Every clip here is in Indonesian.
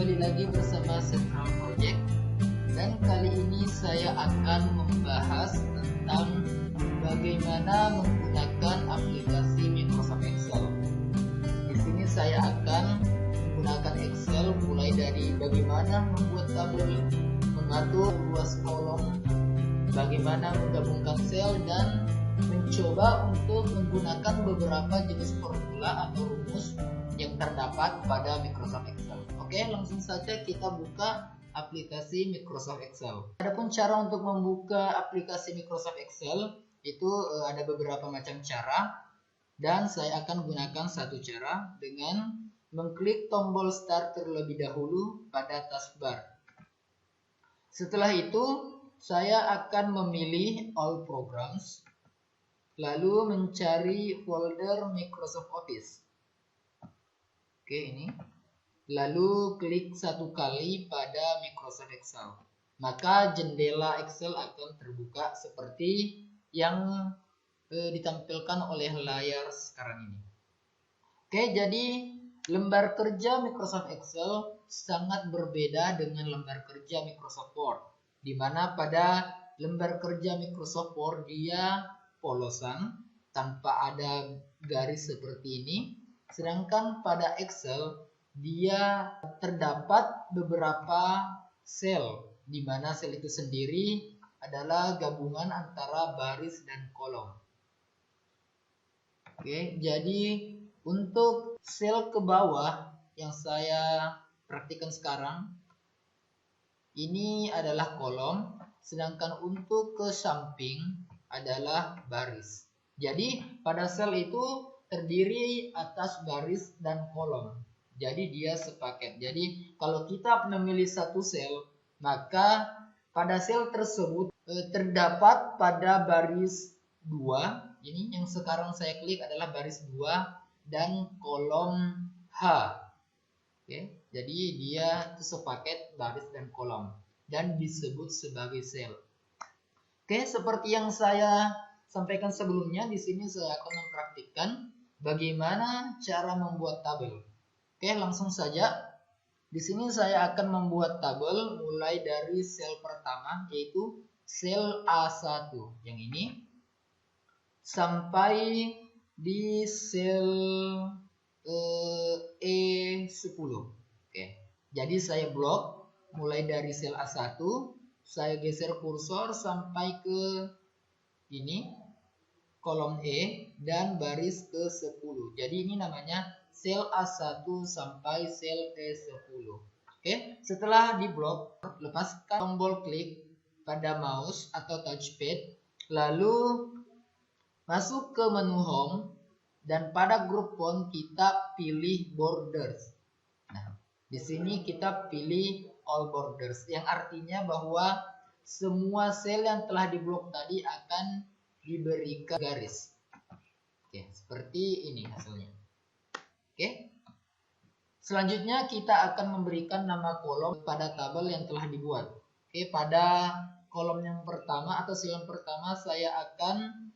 kembali lagi bersama Central Project, dan kali ini saya akan membahas tentang bagaimana menggunakan aplikasi Microsoft Excel. Di sini saya akan menggunakan Excel mulai dari bagaimana membuat tabel, mengatur luas kolom, bagaimana menggabungkan sel, dan mencoba untuk menggunakan beberapa jenis formula atau rumus yang terdapat pada Microsoft Excel. Oke, langsung saja kita buka aplikasi Microsoft Excel. Adapun cara untuk membuka aplikasi Microsoft Excel itu ada beberapa macam cara, dan saya akan gunakan satu cara dengan mengklik tombol Start terlebih dahulu pada taskbar. Setelah itu, saya akan memilih All Programs, lalu mencari folder Microsoft Office. Oke, ini. Lalu klik satu kali pada Microsoft Excel. Maka jendela Excel akan terbuka seperti yang ditampilkan oleh layar sekarang ini. Oke, jadi lembar kerja Microsoft Excel sangat berbeda dengan lembar kerja Microsoft Word, di mana pada lembar kerja Microsoft Word dia polosan tanpa ada garis seperti ini, sedangkan pada Excel dia terdapat beberapa sel, di mana sel itu sendiri adalah gabungan antara baris dan kolom. Oke, jadi untuk sel ke bawah yang saya praktikkan sekarang ini adalah kolom, sedangkan untuk ke samping adalah baris. Jadi pada sel itu terdiri atas baris dan kolom. Jadi dia sepaket. Jadi kalau kita memilih satu sel, maka pada sel tersebut terdapat pada baris 2. Ini yang sekarang saya klik adalah baris 2 dan kolom H. Oke, jadi dia sepaket baris dan kolom dan disebut sebagai sel. Oke, seperti yang saya sampaikan sebelumnya, di sini saya akan mempraktikkan bagaimana cara membuat tabel. Oke, langsung saja. Di sini saya akan membuat tabel mulai dari sel pertama, yaitu sel A1 yang ini, sampai di sel E10. Oke, jadi saya blok mulai dari sel A1, saya geser kursor sampai ke ini, kolom E dan baris ke-10. Jadi ini namanya sel A1 sampai sel E10. Oke, setelah diblok, lepaskan tombol klik pada mouse atau touchpad, lalu masuk ke menu Home, dan pada grup font kita pilih Borders. Nah, di sini kita pilih All Borders, yang artinya bahwa semua sel yang telah diblok tadi akan diberikan garis. Oke, seperti ini hasilnya. Oke. Selanjutnya kita akan memberikan nama kolom pada tabel yang telah dibuat. Oke, pada kolom yang pertama atau sel yang pertama saya akan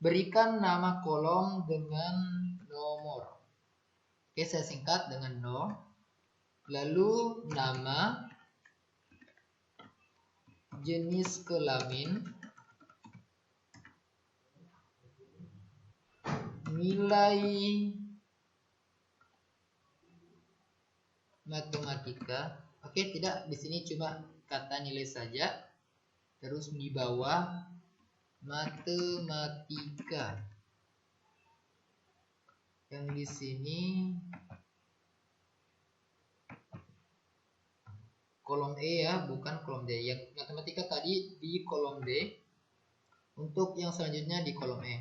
berikan nama kolom dengan nomor. Oke, saya singkat dengan no. Lalu nama, jenis kelamin, nilai matematika. Oke, tidak, di sini cuma kata nilai saja. Terus di bawah matematika. Yang di sini kolom E ya, bukan kolom D. Yang matematika tadi di kolom D. Untuk yang selanjutnya di kolom E.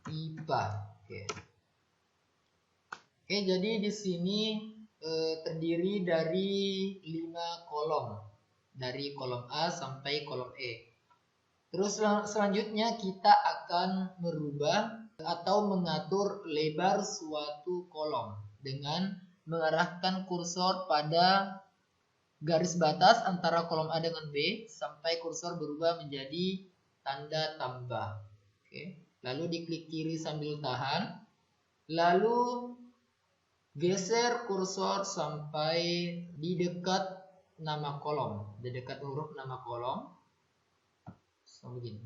IPA. Oke, jadi di sini terdiri dari 5 kolom. Dari kolom A sampai kolom E. Terus selanjutnya kita akan merubah atau mengatur lebar suatu kolom dengan mengarahkan kursor pada garis batas antara kolom A dengan B sampai kursor berubah menjadi tanda tambah. Oke. Lalu diklik kiri sambil tahan. Lalu Geser kursor sampai di dekat nama kolom, di dekat huruf nama kolom. So, begini.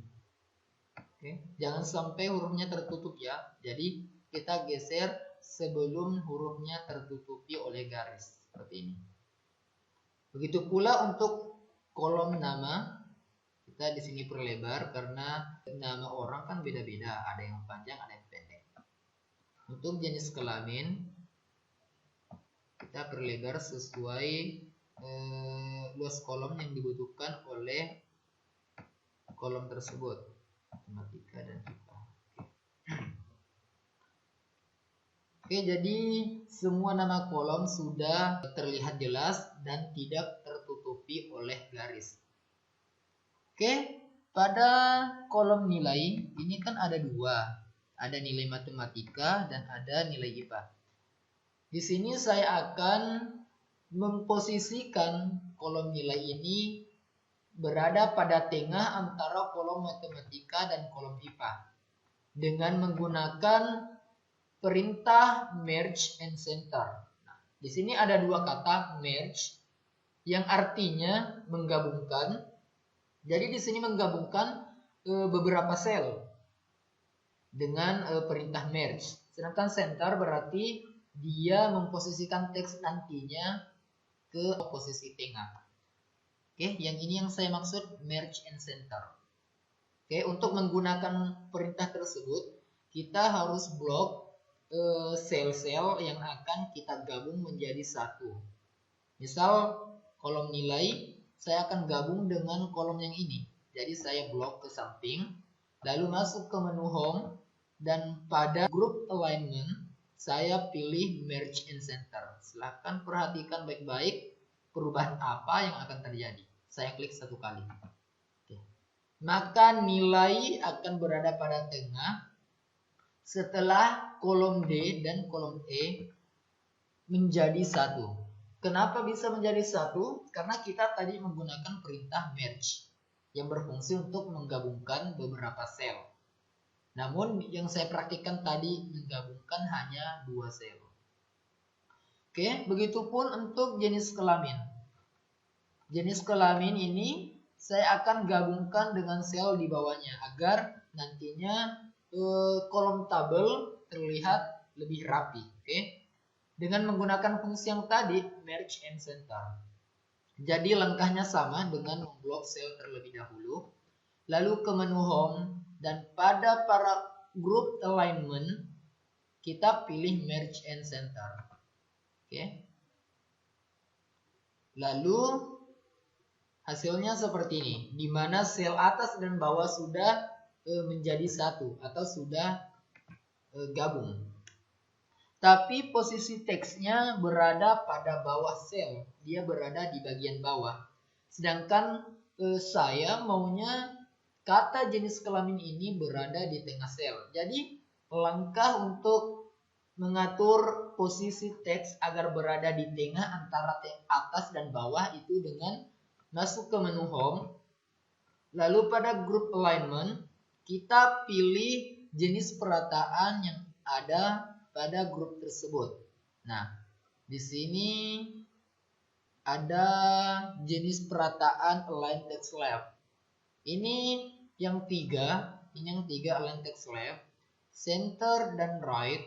Oke, jangan sampai hurufnya tertutup ya. Jadi kita geser sebelum hurufnya tertutupi oleh garis seperti ini. Begitu pula untuk kolom nama, kita di sini perlebar karena nama orang kan beda-beda, ada yang panjang, ada yang pendek. Untuk jenis kelamin, kita perlebar sesuai luas kolom yang dibutuhkan oleh kolom tersebut, matematika dan IPA. Oke, jadi semua nama kolom sudah terlihat jelas dan tidak tertutupi oleh garis. Oke, pada kolom nilai ini kan ada dua, ada nilai matematika dan ada nilai IPA. Di sini saya akan memposisikan kolom nilai ini berada pada tengah antara kolom matematika dan kolom IPA dengan menggunakan perintah merge and center. Nah, di sini ada dua kata merge yang artinya menggabungkan. Jadi di sini menggabungkan beberapa sel dengan perintah merge. Sedangkan center berarti dia memposisikan teks nantinya ke posisi tengah. Oke, yang ini yang saya maksud merge and center. Oke, untuk menggunakan perintah tersebut kita harus blok sel-sel yang akan kita gabung menjadi satu. Misal kolom nilai saya akan gabung dengan kolom yang ini. Jadi saya blok ke samping, lalu masuk ke menu home, dan pada group alignment saya pilih merge and center. Silahkan perhatikan baik-baik perubahan apa yang akan terjadi. Saya klik satu kali. Oke. Maka nilai akan berada pada tengah setelah kolom D dan kolom E menjadi satu. Kenapa bisa menjadi satu? Karena kita tadi menggunakan perintah merge yang berfungsi untuk menggabungkan beberapa sel. Namun yang saya praktikkan tadi menggabungkan hanya dua sel. Oke, begitupun untuk jenis kelamin. Jenis kelamin ini saya akan gabungkan dengan sel di bawahnya agar nantinya kolom tabel terlihat lebih rapi. Oke, dengan menggunakan fungsi yang tadi merge and center. Jadi langkahnya sama dengan memblok sel terlebih dahulu, lalu ke menu home, dan pada para group alignment kita pilih merge and center. Oke, lalu hasilnya seperti ini, di mana sel atas dan bawah sudah menjadi satu atau sudah gabung. Tapi posisi teksnya berada pada bawah sel, dia berada di bagian bawah. Sedangkan saya maunya kata jenis kelamin ini berada di tengah sel. Jadi langkah untuk mengatur posisi teks agar berada di tengah antara atas dan bawah itu dengan masuk ke menu home, lalu pada group alignment kita pilih jenis perataan yang ada pada grup tersebut. Nah, di sini ada jenis perataan align text left. Ini yang tiga align text left, center dan right.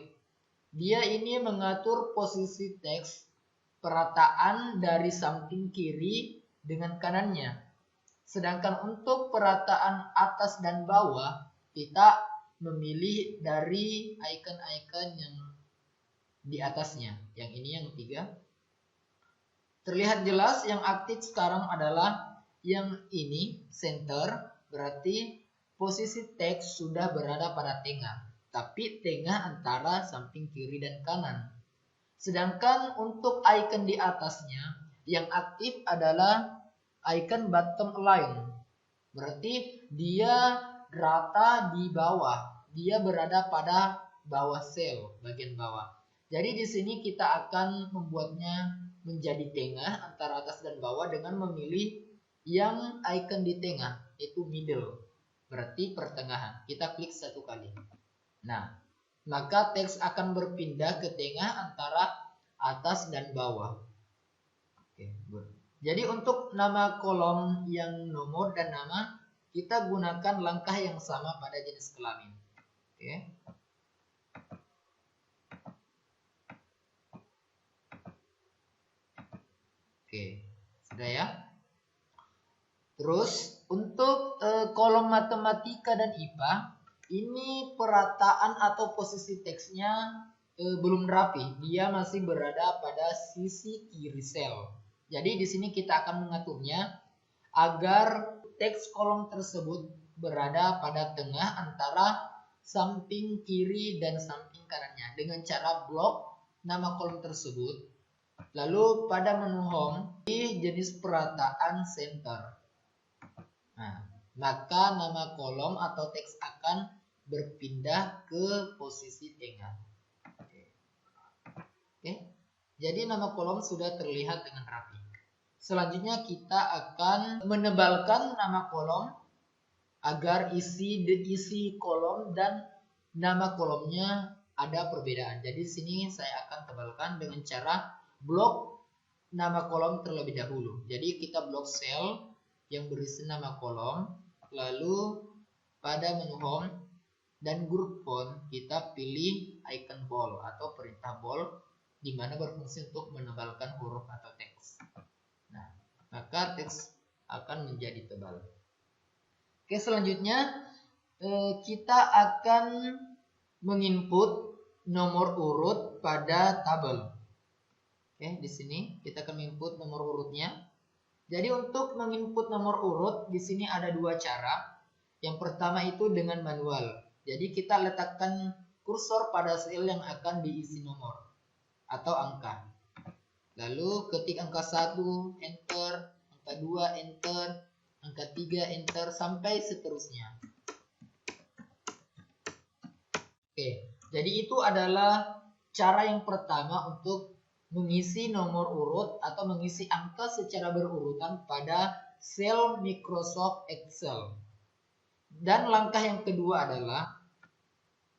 Dia ini mengatur posisi teks perataan dari samping kiri dengan kanannya. Sedangkan untuk perataan atas dan bawah, kita memilih dari icon-icon yang di atasnya. Yang ini yang tiga. Terlihat jelas yang aktif sekarang adalah yang ini, center, berarti posisi teks sudah berada pada tengah. Tapi tengah antara samping kiri dan kanan. Sedangkan untuk icon di atasnya, yang aktif adalah icon bottom align. Berarti dia rata di bawah. Dia berada pada bawah sel, bagian bawah. Jadi di sini kita akan membuatnya menjadi tengah antara atas dan bawah dengan memilih yang icon di tengah, yaitu middle. Berarti pertengahan. Kita klik satu kali. Nah, maka teks akan berpindah ke tengah antara atas dan bawah. Oke, good. Jadi untuk nama kolom yang nomor dan nama, kita gunakan langkah yang sama pada jenis kelamin. Oke. Oke, sudah ya. Terus untuk kolom matematika dan IPA, ini perataan atau posisi teksnya belum rapi. Dia masih berada pada sisi kiri sel. Jadi di sini kita akan mengaturnya agar teks kolom tersebut berada pada tengah antara samping kiri dan samping kanannya dengan cara blok nama kolom tersebut. Lalu pada menu home di jenis perataan center. Nah, maka nama kolom atau teks akan berpindah ke posisi tengah. Oke. Jadi nama kolom sudah terlihat dengan rapi. Selanjutnya kita akan menebalkan nama kolom agar isi kolom dan nama kolomnya ada perbedaan. Jadi di sini saya akan tebalkan dengan cara blok nama kolom terlebih dahulu. Jadi kita blok sel yang berisi nama kolom, lalu pada menu home dan grup font kita pilih icon bold atau perintah bold di mana berfungsi untuk menebalkan huruf atau teks. Nah, maka teks akan menjadi tebal. Oke, selanjutnya kita akan menginput nomor urut pada tabel. Oke, di sini kita akan menginput nomor urutnya. Jadi untuk menginput nomor urut di sini ada dua cara. Yang pertama itu dengan manual. Jadi kita letakkan kursor pada sel yang akan diisi nomor atau angka. Lalu ketik angka 1 enter, angka 2 enter, angka 3 enter sampai seterusnya. Oke, jadi itu adalah cara yang pertama untuk mengisi nomor urut atau mengisi angka secara berurutan pada sel Microsoft Excel. Dan langkah yang kedua adalah,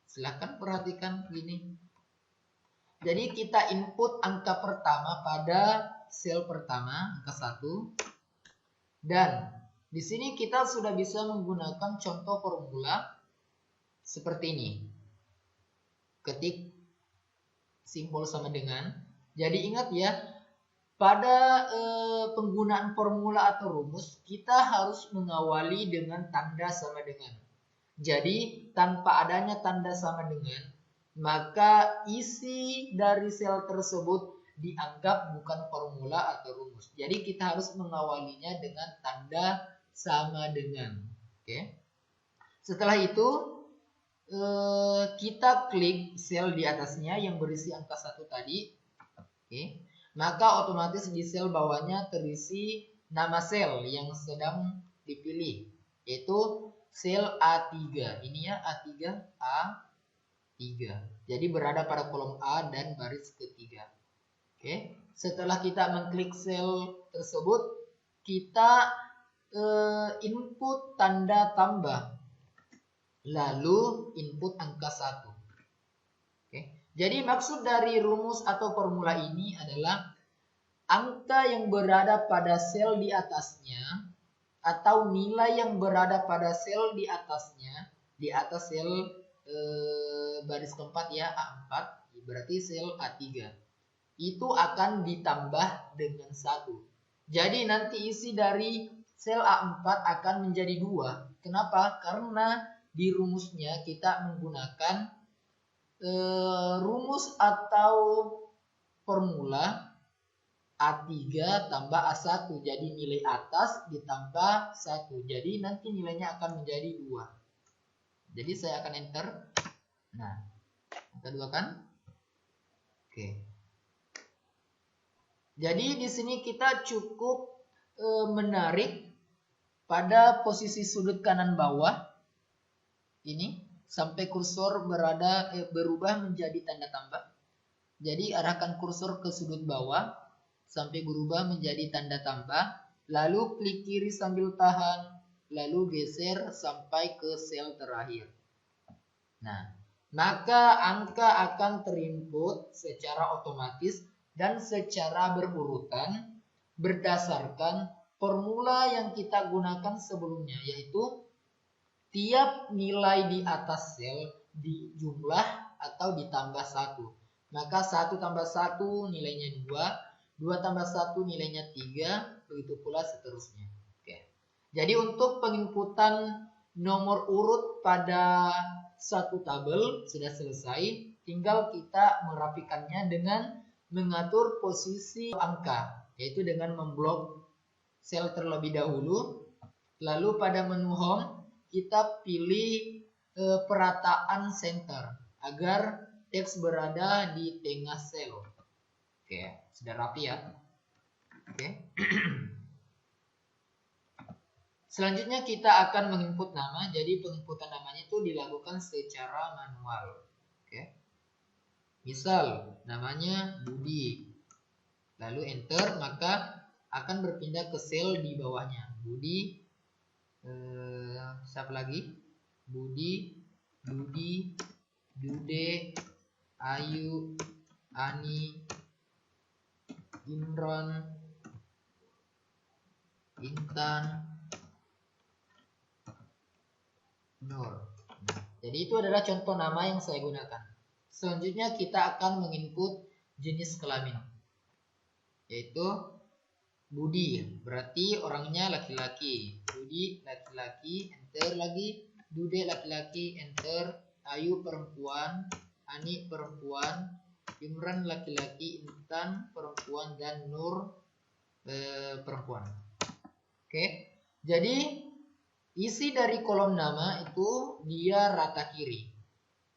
silahkan perhatikan gini. Jadi kita input angka pertama pada sel pertama, angka 1. Dan di sini kita sudah bisa menggunakan contoh formula seperti ini. Ketik simbol sama dengan. Jadi ingat ya, pada penggunaan formula atau rumus, kita harus mengawali dengan tanda sama dengan. Jadi tanpa adanya tanda sama dengan, maka isi dari sel tersebut dianggap bukan formula atau rumus. Jadi kita harus mengawalinya dengan tanda sama dengan. Oke. Setelah itu kita klik sel di atasnya yang berisi angka 1 tadi. Oke. Maka otomatis di sel bawahnya terisi nama sel yang sedang dipilih, yaitu sel A3. Ini ya A3, A3. Jadi berada pada kolom A dan baris ketiga. Oke. Setelah kita mengklik sel tersebut, kita input tanda tambah, lalu input angka 1. Oke. Jadi maksud dari rumus atau formula ini adalah angka yang berada pada sel di atasnya atau nilai yang berada pada sel di atasnya, di atas sel baris keempat ya, A4, berarti sel A3. Itu akan ditambah dengan 1. Jadi nanti isi dari sel A4 akan menjadi 2. Kenapa? Karena di rumusnya kita menggunakan rumus atau formula A3 tambah A1. Jadi nilai atas ditambah 1. Jadi nanti nilainya akan menjadi 2. Jadi saya akan enter. Nah, angka 2 kan? Oke. Jadi di sini kita cukup menarik pada posisi sudut kanan bawah ini sampai kursor berubah menjadi tanda tambah. Jadi arahkan kursor ke sudut bawah sampai berubah menjadi tanda tambah, lalu klik kiri sambil tahan, lalu geser sampai ke sel terakhir. Nah, maka angka akan terinput secara otomatis dan secara berurutan berdasarkan formula yang kita gunakan sebelumnya, yaitu tiap nilai di atas sel dijumlah atau ditambah 1. Maka 1 tambah 1 nilainya 2, 2 tambah 1 nilainya 3, begitu pula seterusnya. Oke. Jadi untuk penginputan nomor urut pada satu tabel sudah selesai, tinggal kita merapikannya dengan mengatur posisi angka, yaitu dengan memblok sel terlebih dahulu. Lalu pada menu home kita pilih perataan center agar teks berada di tengah sel. Oke, sudah rapi ya. Oke. Selanjutnya kita akan menginput nama. Jadi penginputan namanya itu dilakukan secara manual. Oke. Misal namanya Budi. Lalu enter, maka akan berpindah ke sel di bawahnya. Budi, siapa lagi? Budi, Dude, Ayu, Ani, Imron, Intan, Nur. Nah, jadi itu adalah contoh nama yang saya gunakan. Selanjutnya kita akan menginput jenis kelamin, yaitu Budi, berarti orangnya laki-laki. Budi laki-laki, enter lagi. Dude laki-laki, enter. Ayu perempuan, Ani perempuan, Imran laki-laki, Intan perempuan, dan Nur perempuan. Oke, jadi isi dari kolom nama itu dia rata kiri.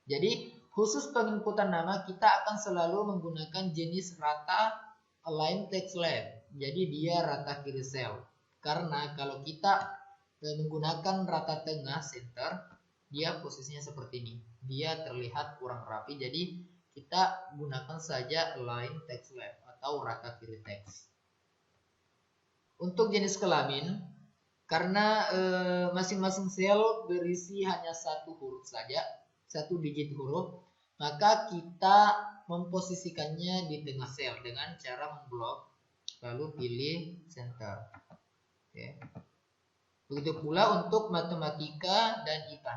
Jadi khusus penginputan nama kita akan selalu menggunakan jenis rata align text left. Jadi dia rata kiri sel. Karena kalau kita menggunakan rata tengah center, dia posisinya seperti ini. Dia terlihat kurang rapi. Jadi kita gunakan saja align text left atau rata kiri teks. Untuk jenis kelamin, karena masing-masing sel berisi hanya satu huruf saja, satu digit huruf, maka kita memposisikannya di tengah sel dengan cara memblok lalu pilih center. Oke. Begitu pula untuk matematika dan IPA.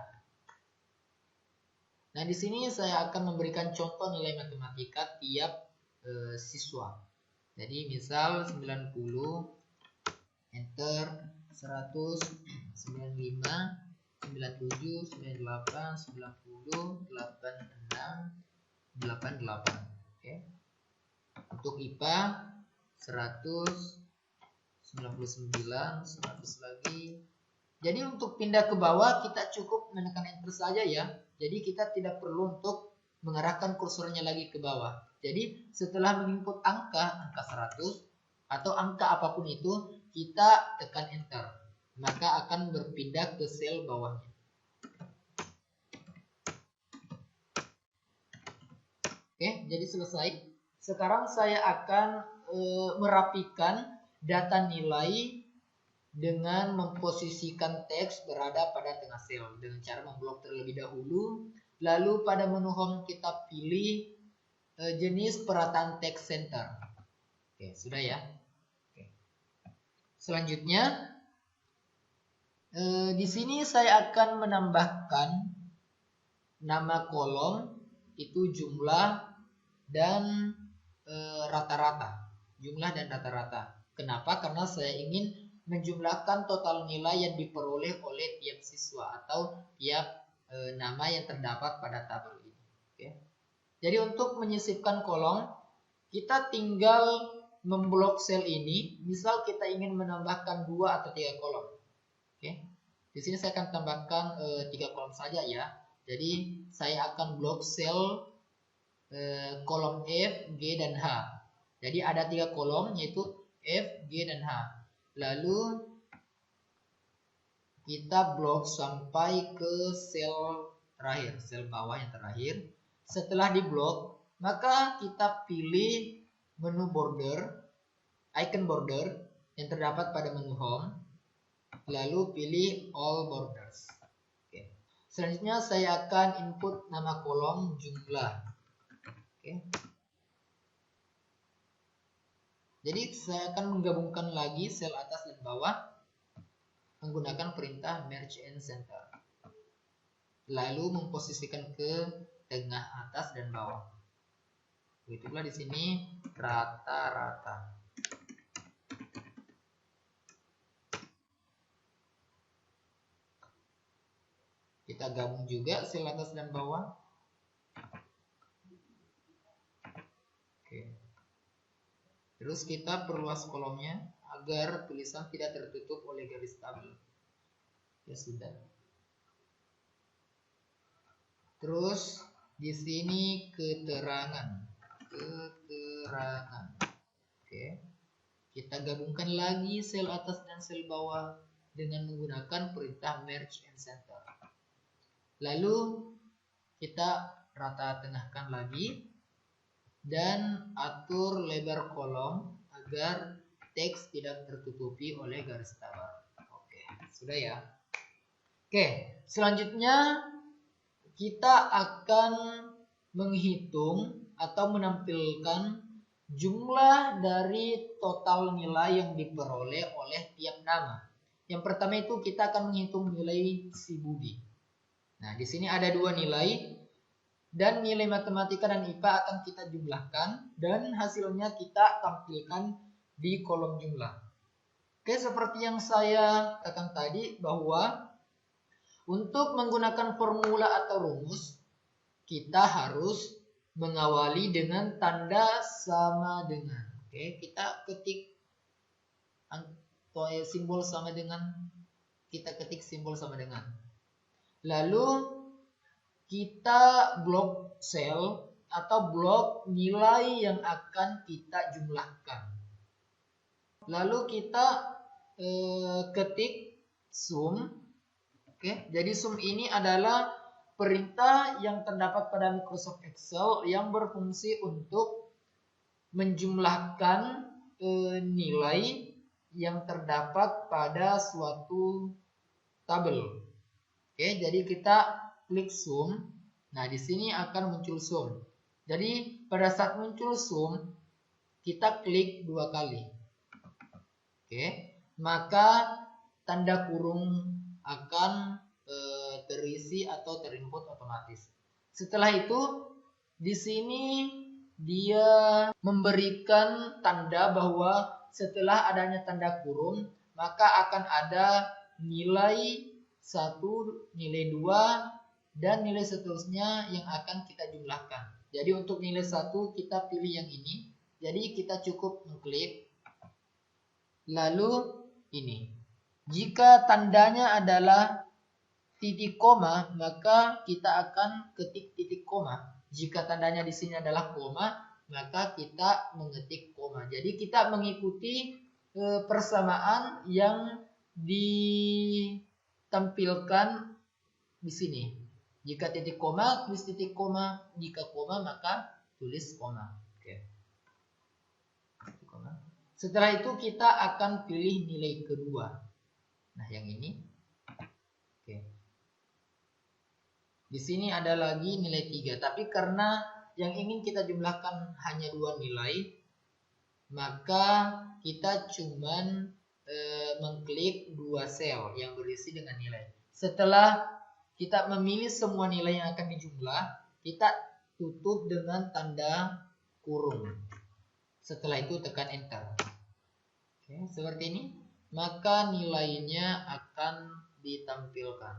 Nah, di sini saya akan memberikan contoh nilai matematika tiap siswa. Jadi misal 90, enter, 100, 95, 97, 98, 90, 86, 88. Oke. Untuk IPA 100, 99, 100 lagi. Jadi untuk pindah ke bawah kita cukup menekan enter saja ya. Jadi kita tidak perlu untuk mengarahkan kursornya lagi ke bawah. Jadi setelah menginput angka 100 atau angka apapun itu, kita tekan enter, maka akan berpindah ke sel bawahnya. Oke, jadi selesai. Sekarang saya akan merapikan data nilai dengan memposisikan teks berada pada tengah sel dengan cara memblok terlebih dahulu. Lalu pada menu home kita pilih jenis perataan teks center. Oke, sudah ya. Selanjutnya, di sini saya akan menambahkan nama kolom itu jumlah dan rata-rata. Jumlah dan rata-rata. Kenapa? Karena saya ingin menjumlahkan total nilai yang diperoleh oleh tiap siswa atau tiap nama yang terdapat pada tabel ini. Oke. Jadi untuk menyisipkan kolom, kita tinggal memblok sel ini. Misal kita ingin menambahkan 2 atau 3 kolom. Oke. Di sini saya akan tambahkan 3 kolom saja ya. Jadi saya akan blok sel kolom F, G, dan H. Jadi ada 3 kolom yaitu F, G, dan H. Lalu kita blok sampai ke sel terakhir, sel bawah yang terakhir. Setelah diblok, maka kita pilih menu border, icon border yang terdapat pada menu home, lalu pilih all borders. Oke. Selanjutnya saya akan input nama kolom jumlah. Oke. Jadi saya akan menggabungkan lagi sel atas dan bawah menggunakan perintah merge and center. Lalu memposisikan ke tengah atas dan bawah. Begitu pula di sini rata-rata. Kita gabung juga sel atas dan bawah. Oke. Terus kita perluas kolomnya agar tulisan tidak tertutup oleh garis tabel. Ya sudah. Terus di sini keterangan. Oke. Kita gabungkan lagi sel atas dan sel bawah dengan menggunakan perintah merge and center. Lalu kita rata tengahkan lagi dan atur lebar kolom agar teks tidak tertutupi oleh garis tabel. Oke, sudah ya. Oke, selanjutnya kita akan menghitung atau menampilkan jumlah dari total nilai yang diperoleh oleh tiap nama. Yang pertama itu kita akan menghitung nilai si Budi. Nah, di sini ada dua nilai dan nilai matematika dan IPA akan kita jumlahkan dan hasilnya kita tampilkan di kolom jumlah. Oke, seperti yang saya katakan tadi bahwa untuk menggunakan formula atau rumus kita harus mengawali dengan tanda sama dengan. Oke, kita ketik simbol sama dengan. Kita ketik simbol sama dengan. Lalu kita blok sel atau blok nilai yang akan kita jumlahkan. Lalu kita ketik sum. Oke, jadi sum ini adalah perintah yang terdapat pada Microsoft Excel yang berfungsi untuk menjumlahkan nilai yang terdapat pada suatu tabel. Oke, jadi kita klik sum. Nah, di sini akan muncul sum. Jadi pada saat muncul sum kita klik dua kali. Oke, maka tanda kurung akan terisi atau terinput otomatis. Setelah itu di sini dia memberikan tanda bahwa setelah adanya tanda kurung maka akan ada nilai 1, nilai 2 dan nilai seterusnya yang akan kita jumlahkan. Jadi untuk nilai 1 kita pilih yang ini. Jadi kita cukup mengklik. Lalu ini. Jika tandanya adalah titik koma, maka kita akan ketik titik koma. Jika tandanya di sini adalah koma, maka kita mengetik koma. Jadi kita mengikuti persamaan yang ditampilkan di sini. Jika titik koma, tulis titik koma. Jika koma, maka tulis koma. Oke. Setelah itu kita akan pilih nilai kedua. Nah, yang ini. Oke. Di sini ada lagi nilai 3, tapi karena yang ingin kita jumlahkan hanya 2 nilai, maka kita cuman mengklik 2 sel yang berisi dengan nilai. Setelah kita memilih semua nilai yang akan dijumlah, kita tutup dengan tanda kurung. Setelah itu tekan enter. Oke, seperti ini. Maka nilainya akan ditampilkan.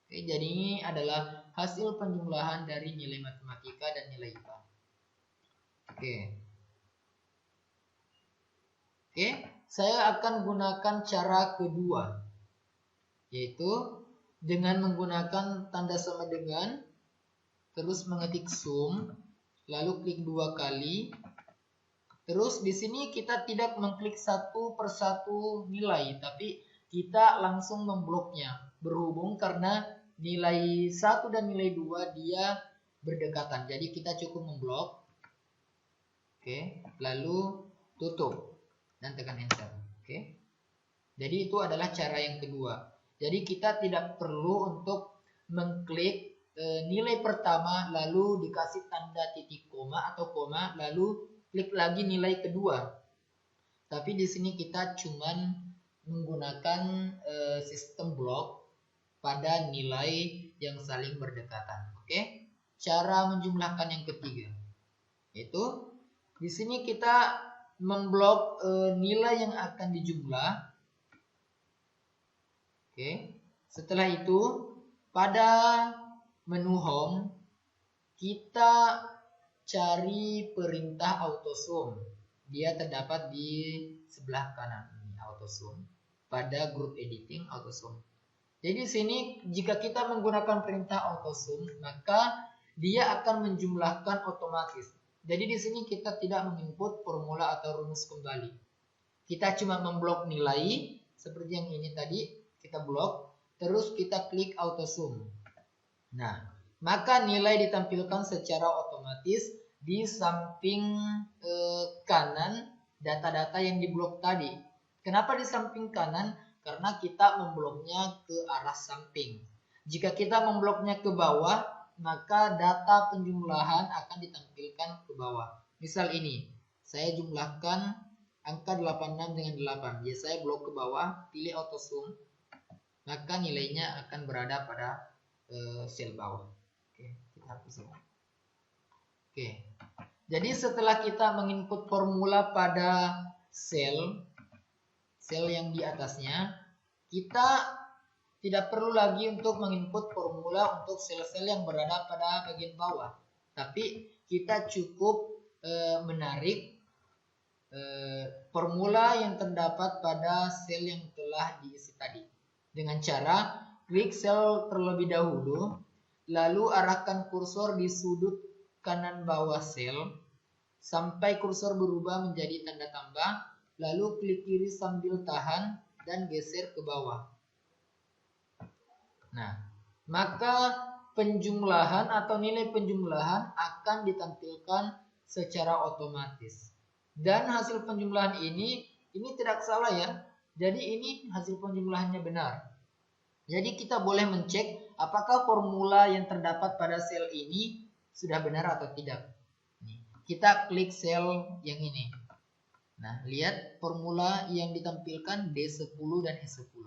Oke, jadi ini adalah hasil penjumlahan dari nilai matematika dan nilai IPA. Oke, saya akan gunakan cara kedua, yaitu dengan menggunakan tanda sama dengan, terus mengetik sum, lalu klik 2 kali. Terus di sini kita tidak mengklik satu persatu nilai, tapi kita langsung membloknya. Berhubung karena nilai 1 dan nilai 2 dia berdekatan. Jadi kita cukup memblok. Oke, lalu tutup dan tekan enter. Oke. Jadi itu adalah cara yang kedua. Jadi kita tidak perlu untuk mengklik nilai pertama lalu dikasih tanda titik koma atau koma lalu klik lagi nilai kedua. Tapi di sini kita cuman menggunakan sistem blok pada nilai yang saling berdekatan. Oke? Cara menjumlahkan yang ketiga yaitu di sini kita memblok nilai yang akan dijumlah. Oke. Setelah itu pada menu home kita cari perintah autosum. Dia terdapat di sebelah kanan ini, autosum. Pada group editing autosum. Jadi di sini jika kita menggunakan perintah autosum, maka dia akan menjumlahkan otomatis. Jadi di sini kita tidak menginput formula atau rumus kembali. Kita cuma memblok nilai seperti yang ini tadi, kita blok, terus kita klik autosum. Nah, maka nilai ditampilkan secara otomatis di samping kanan data-data yang diblok tadi. Kenapa di samping kanan? Karena kita membloknya ke arah samping. Jika kita membloknya ke bawah, maka data penjumlahan akan ditampilkan ke bawah. Misal ini, saya jumlahkan angka 86 dengan 8. Jadi saya blok ke bawah, pilih autosum, maka nilainya akan berada pada sel bawah. Oke, kita hapus ini. Oke. Jadi setelah kita menginput formula pada sel yang di atasnya, kita tidak perlu lagi untuk menginput formula untuk sel-sel yang berada pada bagian bawah. Tapi kita cukup menarik formula yang terdapat pada sel yang telah diisi tadi. Dengan cara klik sel terlebih dahulu, lalu arahkan kursor di sudut kanan bawah sel sampai kursor berubah menjadi tanda tambah, lalu klik kiri sambil tahan dan geser ke bawah. Nah, maka penjumlahan atau nilai penjumlahan akan ditampilkan secara otomatis. Dan hasil penjumlahan ini tidak salah ya. Jadi ini hasil penjumlahannya benar. Jadi kita boleh mencek apakah formula yang terdapat pada sel ini sudah benar atau tidak. Kita klik sel yang ini. Nah, lihat formula yang ditampilkan D10 dan E10.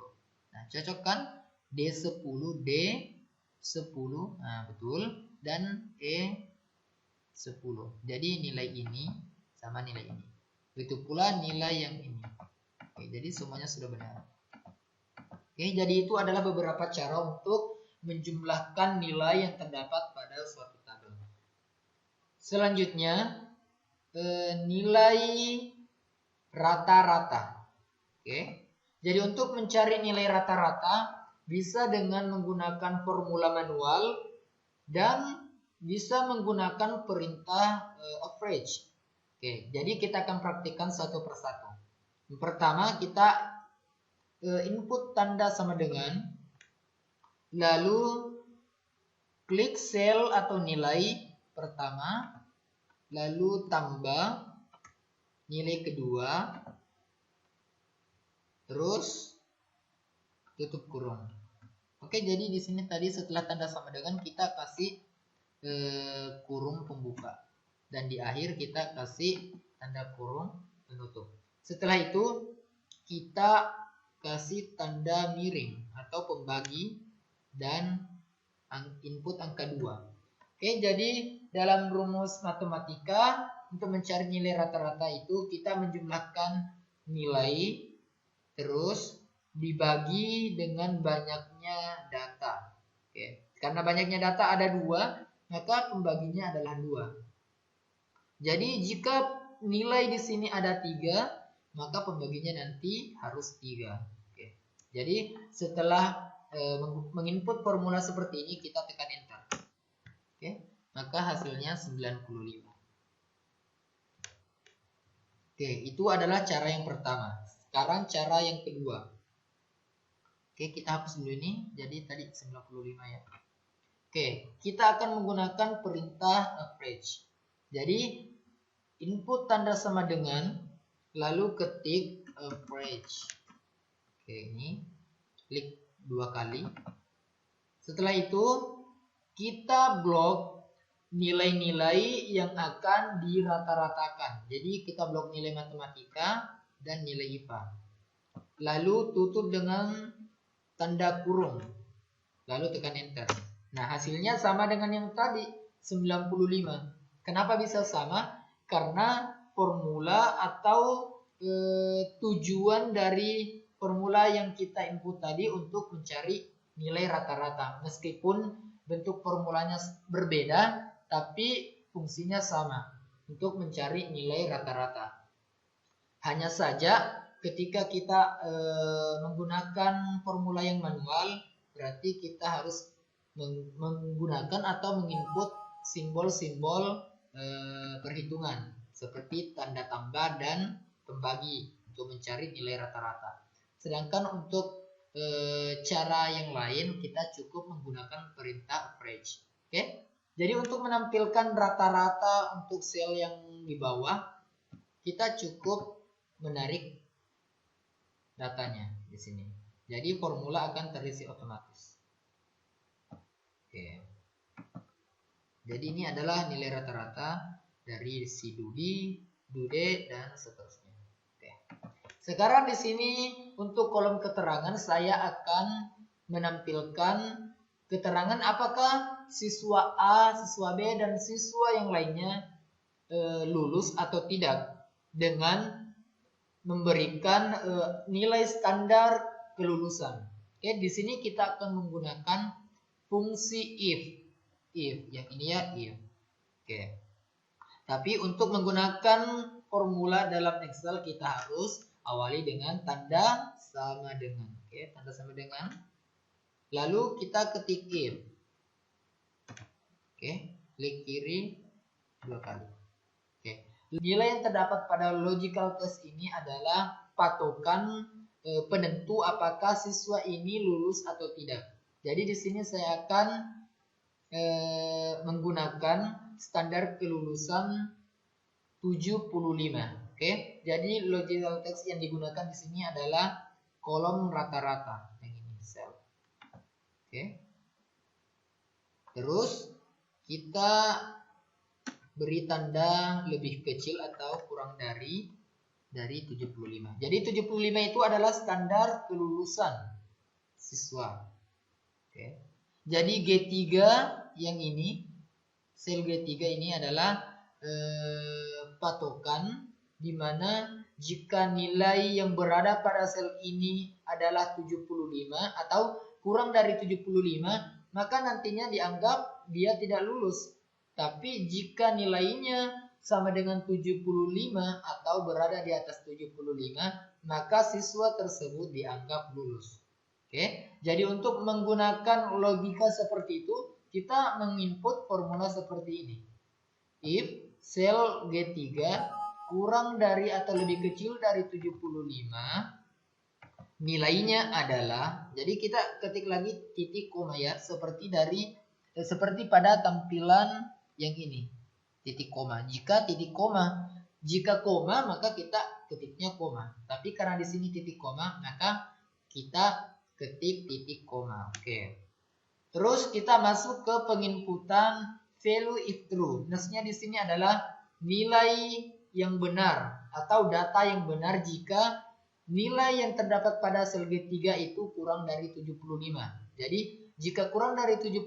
Nah, cocokkan D10, D10, nah betul, dan E10. Jadi nilai ini sama nilai ini. Begitu pula nilai yang ini. Oke, jadi semuanya sudah benar. Oke, jadi itu adalah beberapa cara untuk menjumlahkan nilai yang terdapat pada suatu tabel. Selanjutnya, nilai rata-rata. Oke, jadi untuk mencari nilai rata-rata bisa dengan menggunakan formula manual dan bisa menggunakan perintah average. Oke, jadi kita akan praktikkan satu persatu. Yang pertama kita input tanda sama dengan, lalu klik sel atau nilai pertama, lalu tambah nilai kedua, terus tutup kurung. Oke, jadi di sini tadi setelah tanda sama dengan kita kasih kurung pembuka dan di akhir kita kasih tanda kurung penutup. Setelah itu kita kasih tanda miring atau pembagi dan input angka 2. Oke, jadi dalam rumus matematika untuk mencari nilai rata-rata itu kita menjumlahkan nilai terus dibagi dengan banyaknya data. Oke, karena banyaknya data ada 2, maka pembaginya adalah 2. Jadi jika nilai di sini ada 3, maka pembaginya nanti harus 3. Oke. Jadi setelah menginput formula seperti ini kita tekan enter. Oke, maka hasilnya 95. Oke, itu adalah cara yang pertama. Sekarang cara yang kedua. Oke, kita hapus dulu ini. Jadi tadi 95 ya. Oke, kita akan menggunakan perintah average. Jadi input tanda sama dengan, lalu ketik average. Oke, ini klik 2 kali. Setelah itu kita blok nilai-nilai yang akan dirata-ratakan. Jadi kita blok nilai matematika, dan nilai IPA. Lalu tutup dengan tanda kurung. Lalu tekan enter. Nah, hasilnya sama dengan yang tadi, 95. Kenapa bisa sama? Karena formula atau tujuan dari formula yang kita input tadi untuk mencari nilai rata-rata. Meskipun bentuk formulanya berbeda, tapi fungsinya sama untuk mencari nilai rata-rata. Hanya saja ketika kita menggunakan formula yang manual, berarti kita harus menggunakan atau menginput simbol-simbol perhitungan seperti tanda tambah dan pembagi untuk mencari nilai rata-rata. Sedangkan untuk cara yang lain kita cukup menggunakan perintah average. Oke? Jadi untuk menampilkan rata-rata untuk sel yang di bawah, kita cukup menarik datanya di sini. Jadi formula akan terisi otomatis. Oke. Jadi ini adalah nilai rata-rata dari si Dudi, Dude, dan seterusnya. Oke. Sekarang di sini untuk kolom keterangan saya akan menampilkan keterangan apakah siswa A, siswa B, dan siswa yang lainnya lulus atau tidak dengan memberikan nilai standar kelulusan. Oke, di sini kita akan menggunakan fungsi if yang ini ya if. Oke. Tapi untuk menggunakan formula dalam Excel kita harus awali dengan tanda sama dengan. Oke, tanda sama dengan. Lalu kita ketik if. Oke, klik kiri 2 kali. Oke. Nilai yang terdapat pada logical test ini adalah patokan penentu apakah siswa ini lulus atau tidak. Jadi di sini saya akan menggunakan standar kelulusan 75. Oke. Jadi logical test yang digunakan di sini adalah kolom rata-rata yang ini sel. Oke. Terus kita beri tanda lebih kecil atau kurang dari 75. Jadi 75 itu adalah standar kelulusan siswa. Oke. Jadi G3 yang ini, sel G3 ini adalah patokan di mana jika nilai yang berada pada sel ini adalah 75 atau kurang dari 75, maka nantinya dianggap dia tidak lulus. Tapi jika nilainya sama dengan 75 atau berada di atas 75, maka siswa tersebut dianggap lulus. Oke, jadi untuk menggunakan logika seperti itu, kita menginput formula seperti ini. If sel G3 kurang dari atau lebih kecil dari 75, nilainya adalah, jadi kita ketik lagi titik koma ya, seperti pada tampilan yang ini, titik koma. Jika koma maka kita ketiknya koma. Tapi karena di sini titik koma, maka kita ketik titik koma. Oke. Terus kita masuk ke penginputan value if true. Maksudnya di sini adalah nilai yang benar atau data yang benar jika nilai yang terdapat pada sel G3 itu kurang dari 75. Jadi jika kurang dari 75,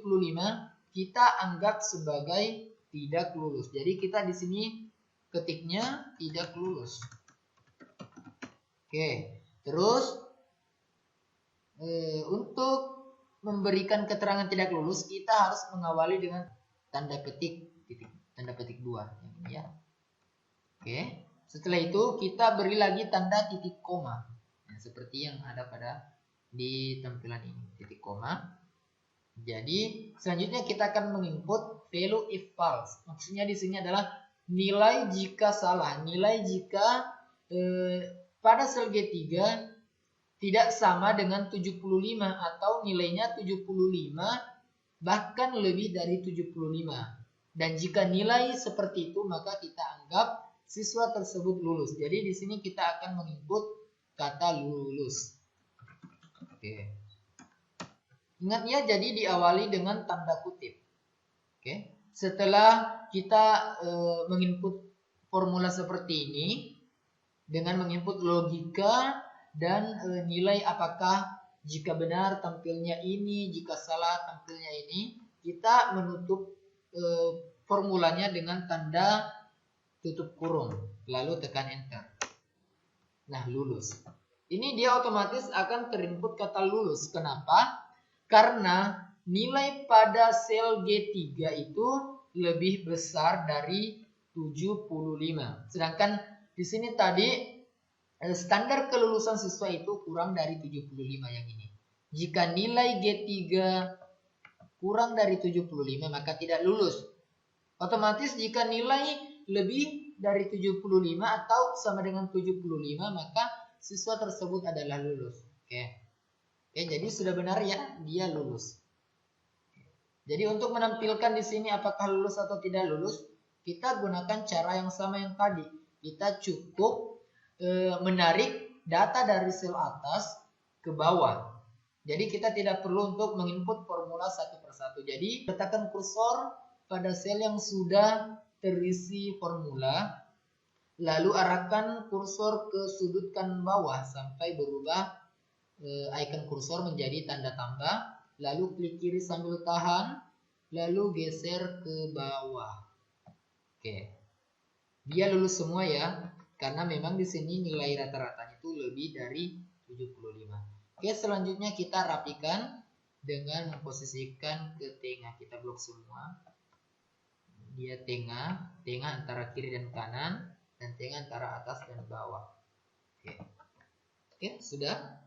kita anggap sebagai tidak lulus. Jadi kita di sini ketiknya tidak lulus. Oke. Terus untuk memberikan keterangan tidak lulus, kita harus mengawali dengan tanda petik 2 yang ini ya. Oke. Setelah itu kita beri lagi tanda titik koma. Nah, seperti yang ada di tampilan ini, titik koma. Jadi selanjutnya kita akan menginput value if false. Maksudnya di sini adalah nilai jika salah, nilai jika pada sel G3 tidak sama dengan 75 atau nilainya 75 bahkan lebih dari 75. Dan jika nilai seperti itu maka kita anggap siswa tersebut lulus. Jadi di sini kita akan menginput kata lulus. Oke. Ingat ya, jadi diawali dengan tanda kutip. Oke. Setelah kita menginput formula seperti ini, dengan menginput logika dan nilai apakah jika benar tampilnya ini, jika salah tampilnya ini. Kita menutup formulanya dengan tanda tutup kurung, lalu tekan enter. Nah, lulus. Ini dia otomatis akan terinput kata lulus. Kenapa? Karena nilai pada sel G3 itu lebih besar dari 75. Sedangkan di sini tadi standar kelulusan siswa itu kurang dari 75 yang ini. Jika nilai G3 kurang dari 75 maka tidak lulus. Otomatis jika nilai lebih dari 75 atau sama dengan 75 maka siswa tersebut adalah lulus. Oke, jadi sudah benar ya, dia lulus. Jadi untuk menampilkan di sini apakah lulus atau tidak lulus, kita gunakan cara yang sama yang tadi. Kita cukup menarik data dari sel atas ke bawah. Jadi kita tidak perlu untuk menginput formula satu persatu. Jadi letakkan kursor pada sel yang sudah terisi formula, lalu arahkan kursor ke sudut kanan bawah sampai berubah icon kursor menjadi tanda tambah, lalu klik kiri sambil tahan, lalu geser ke bawah. Oke, dia lulus semua ya, karena memang di sini nilai rata-ratanya itu lebih dari 75. Oke, selanjutnya kita rapikan dengan memposisikan ke tengah. Kita blok semua. Dia tengah antara kiri dan kanan, dan tengah antara atas dan bawah. Oke, sudah.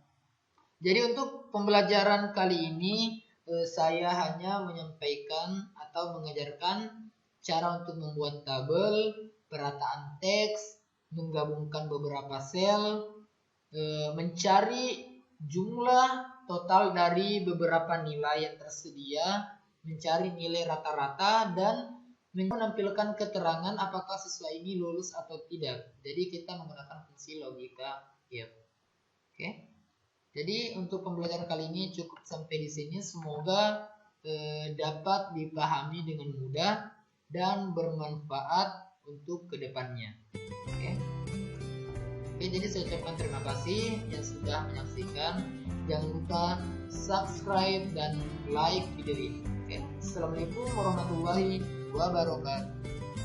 Jadi untuk pembelajaran kali ini saya hanya menyampaikan atau mengajarkan cara untuk membuat tabel, perataan teks, menggabungkan beberapa sel, mencari jumlah total dari beberapa nilai yang tersedia, mencari nilai rata-rata, dan menampilkan keterangan apakah siswa ini lulus atau tidak. Jadi kita menggunakan fungsi logika if. Oke. Jadi untuk pembelajaran kali ini cukup sampai di sini. Semoga dapat dipahami dengan mudah dan bermanfaat untuk kedepannya. Oke. Jadi saya ucapkan terima kasih yang sudah menyaksikan. Jangan lupa subscribe dan like video ini. Oke. Assalamualaikum warahmatullahi wabarakatuh.